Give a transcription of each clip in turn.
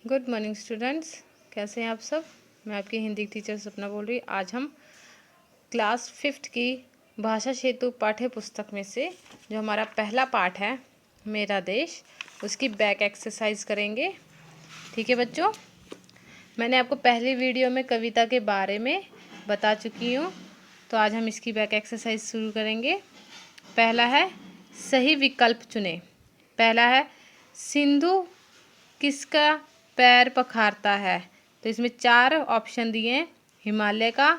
Good morning students, कैसे हैं आप सब। मैं आपकी हिंदी टीचर सपना बोल रही। आज हम क्लास 5th की भाषा सेतु पाठ्य पुस्तक में से जो हमारा पहला पाठ है मेरा देश, उसकी बैक एक्सरसाइज करेंगे। ठीक है बच्चों, मैंने आपको पहली वीडियो में कविता के बारे में बता चुकी हूँ, तो आज हम इसकी बैक एक्सरसाइज शुरू करेंगे। पहला है सही विकल्प चुनें। पहला है सिंधु किसका पैर पखारता है। तो इसमें 4 ऑप्शन दिए हैं, हिमालय का,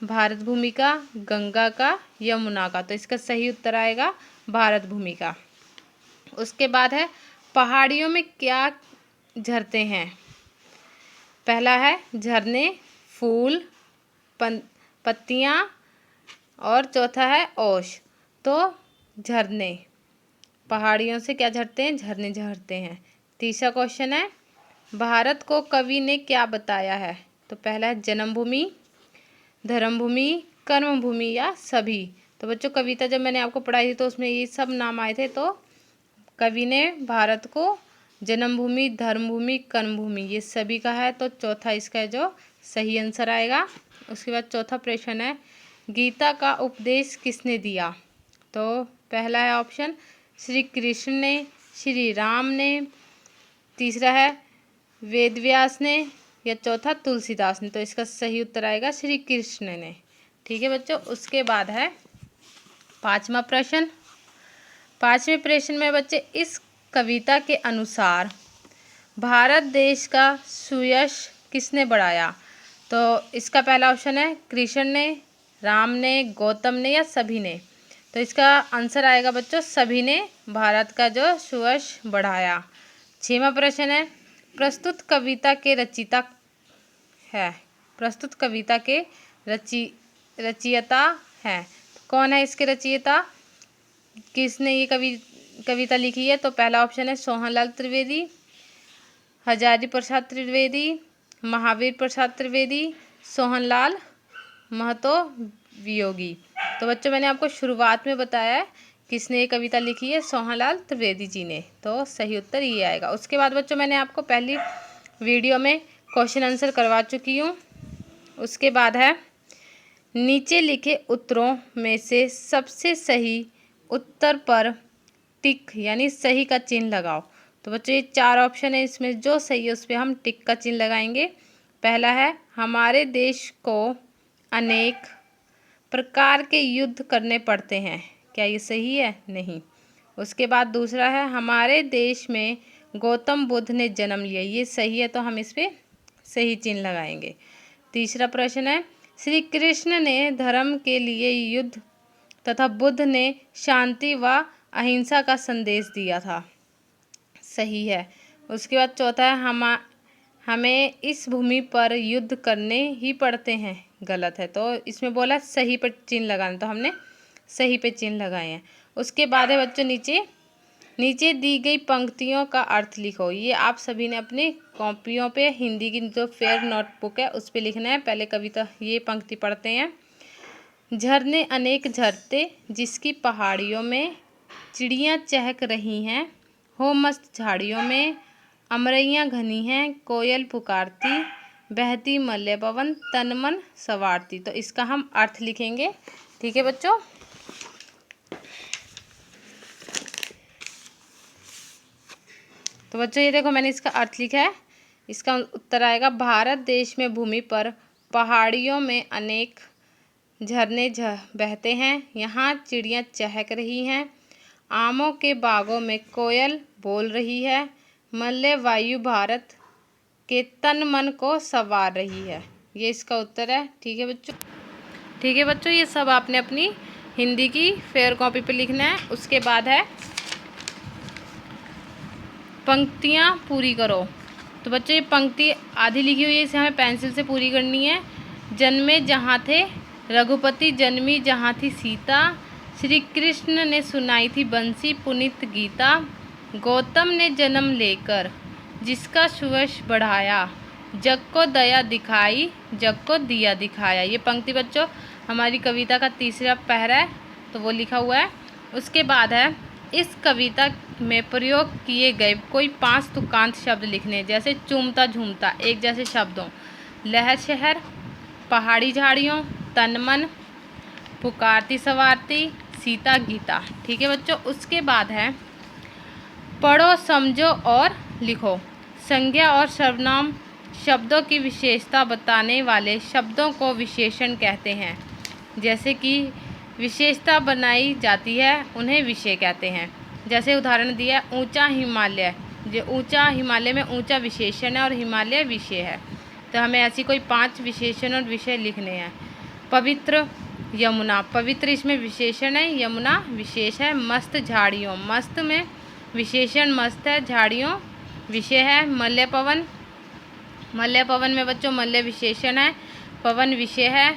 भारत भूमि का, गंगा का, यमुना का। तो इसका सही उत्तर आएगा भारत भूमि का। उसके बाद है पहाड़ियों में क्या झरते हैं। पहला है झरने, फूल, पत्तियां और चौथा है ओश। तो झरने, पहाड़ियों से क्या झरते हैं, झरने झरते हैं। तीसरा क्वेश्चन है भारत को कवि ने क्या बताया है। तो पहला है जन्मभूमि, धर्मभूमि, कर्मभूमि या सभी। तो बच्चों कविता जब मैंने आपको पढ़ाई थी तो उसमें ये सब नाम आए थे। तो कवि ने भारत को जन्मभूमि, धर्मभूमि, कर्मभूमि ये सभी का है। तो चौथा इसका जो सही आंसर आएगा। उसके बाद चौथा प्रश्न है गीता का उपदेश किसने दिया। तो पहला है ऑप्शन श्री कृष्ण ने, श्री राम ने, तीसरा है वेद व्यास ने या चौथा तुलसीदास ने। तो इसका सही उत्तर आएगा श्री कृष्ण ने। ठीक है बच्चों, उसके बाद है 5वां प्रश्न। 5वें प्रश्न में बच्चे इस कविता के अनुसार भारत देश का सुयश किसने बढ़ाया। तो इसका पहला ऑप्शन है कृष्ण ने, राम ने, गौतम ने या सभी ने। तो इसका आंसर आएगा बच्चों सभी ने भारत का जो सुयश बढ़ाया। 6वां प्रश्न है प्रस्तुत कविता के रचयिता है। प्रस्तुत कविता के रचयिता है। कौन है इसके रचयिता, किसने ये कविता लिखी है। तो पहला ऑप्शन है सोहनलाल त्रिवेदी, हजारी प्रसाद त्रिवेदी, महावीर प्रसाद त्रिवेदी, सोहनलाल महतो वियोगी। तो बच्चों मैंने आपको शुरुआत में बताया है किसने ये कविता लिखी है, सोहनलाल त्रिवेदी जी ने। तो सही उत्तर ये आएगा। उसके बाद बच्चों मैंने आपको पहली वीडियो में क्वेश्चन आंसर करवा चुकी हूँ। उसके बाद है नीचे लिखे उत्तरों में से सबसे सही उत्तर पर टिक यानी सही का चिन्ह लगाओ। तो बच्चों ये 4 ऑप्शन है, इसमें जो सही है उस पर हम टिक का चिन्ह लगाएंगे। पहला है हमारे देश को अनेक प्रकार के युद्ध करने पड़ते हैं। क्या ये सही है, नहीं। उसके बाद दूसरा है हमारे देश में गौतम बुद्ध ने जन्म लिया। ये सही है, तो हम इस पर सही चिन्ह लगाएंगे। तीसरा प्रश्न है श्री कृष्ण ने धर्म के लिए युद्ध तथा बुद्ध ने शांति व अहिंसा का संदेश दिया था। सही है। उसके बाद चौथा है हमें इस भूमि पर युद्ध करने ही पड़ते हैं। गलत है, तो इसमें बोला सही पर चिन्ह लगाना, तो हमने सही पे चिन्ह लगाए हैं। उसके बाद है बच्चों नीचे दी गई पंक्तियों का अर्थ लिखो। ये आप सभी ने अपनी कॉपियों पे हिंदी की जो फेयर नोटबुक है उस पे लिखना है। पहले कविता ये पंक्ति पढ़ते हैं। झरने अनेक झरते जिसकी पहाड़ियों में चिड़ियाँ चहक रही हैं, हो मस्त झाड़ियों में अमरैयाँ घनी हैं, कोयल पुकारती, बहती मल्य पवन तन मन सवारती। तो इसका हम अर्थ लिखेंगे। ठीक है बच्चों, तो बच्चों ये देखो मैंने इसका अर्थ लिखा है। इसका उत्तर आएगा भारत देश में भूमि पर पहाड़ियों में अनेक झरने बहते हैं, यहाँ चिड़ियाँ चहक रही हैं, आमों के बागों में कोयल बोल रही है, मल्य वायु भारत के तन मन को संवार रही है। ये इसका उत्तर है। ठीक है बच्चों, ये सब आपने अपनी हिंदी की फेयर कॉपी पे लिखना है। उसके बाद है पंक्तियाँ पूरी करो। तो बच्चों ये पंक्ति आधी लिखी हुई है, इसे हमें पेंसिल से पूरी करनी है। जन्मे जहाँ थे रघुपति, जन्मी जहाँ थी सीता, श्री कृष्ण ने सुनाई थी बंसी पुनीत गीता, गौतम ने जन्म लेकर जिसका सुयश बढ़ाया, जग को दया दिखाई, जग को दिया दिखाया। ये पंक्ति बच्चों हमारी कविता का तीसरा पैरा है, तो वो लिखा हुआ है। उसके बाद है इस कविता में प्रयोग किए गए कोई 5 तुकांत शब्द लिखने, जैसे चूमता झूमता, एक जैसे शब्दों, लहर शहर, पहाड़ी झाड़ियों, तन मन, पुकारती सवारती, सीता गीता। ठीक है बच्चों। उसके बाद है पढ़ो समझो और लिखो। संज्ञा और सर्वनाम शब्दों की विशेषता बताने वाले शब्दों को विशेषण कहते हैं। जैसे कि विशेषता बनाई जाती है उन्हें विषय कहते हैं। जैसे उदाहरण दिया ऊंचा हिमालय, जो ऊंचा हिमालय में ऊंचा विशेषण है और हिमालय विषय है। तो हमें ऐसी कोई 5 विशेषण और विषय लिखने हैं। पवित्र यमुना, पवित्र इसमें विशेषण है, यमुना विशेष है। मस्त झाड़ियों, मस्त में विशेषण मस्त है, झाड़ियों विषय है। मल्य पवन, मल्य पवन में बच्चों मल्य विशेषण है, पवन विषय है।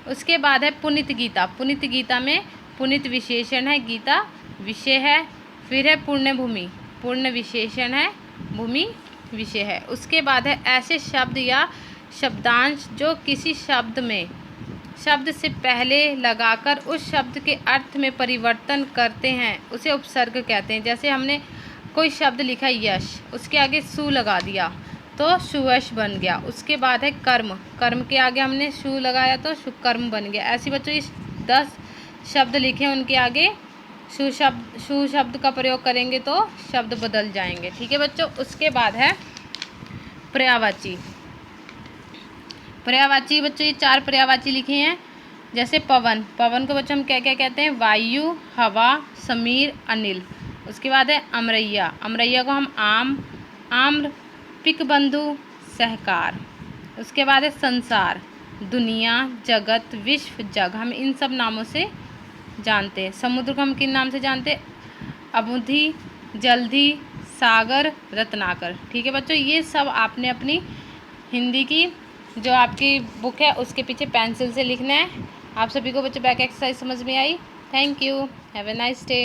उसके बाद है पुनित गीता, पुनित गीता में पुनित विशेषण है, गीता विषय है। फिर है पुण्य भूमि, पुण्य विशेषण है, भूमि विषय है। उसके बाद है ऐसे शब्द या शब्दांश जो किसी शब्द में शब्द से पहले लगाकर उस शब्द के अर्थ में परिवर्तन करते हैं, उसे उपसर्ग कहते हैं। जैसे हमने कोई शब्द लिखा यश, उसके आगे सु लगा दिया तो सुयश बन गया। उसके बाद है कर्म, कर्म के आगे हमने सु लगाया तो सुकर्म बन गया। ऐसे बच्चों इस 10 शब्द लिखे उनके आगे सु शब्द का प्रयोग करेंगे तो शब्द बदल जाएंगे। ठीक है बच्चों। उसके बाद है पर्यायवाची, पर्यायवाची बच्चों ये 4 पर्यायवाची लिखे हैं। जैसे पवन, पवन को बच्चों हम क्या क्या कहते हैं, वायु, हवा, समीर, अनिल। उसके बाद है अमरैया, अमरैया को हम आम, आम्र, पिक बंधु, सहकार। उसके बाद है संसार, दुनिया, जगत, विश्व, जग। हम इन सब नामों से जानते हैं। समुद्र को हम किन नाम से जानते हैं, अबुधि, जलधि, सागर, रत्नाकर। ठीक है बच्चों। ये सब आपने अपनी हिंदी की जो आपकी बुक है उसके पीछे पेंसिल से लिखना है। आप सभी को बच्चों बैक एक्सरसाइज समझ में आई। Thank you, have a nice day.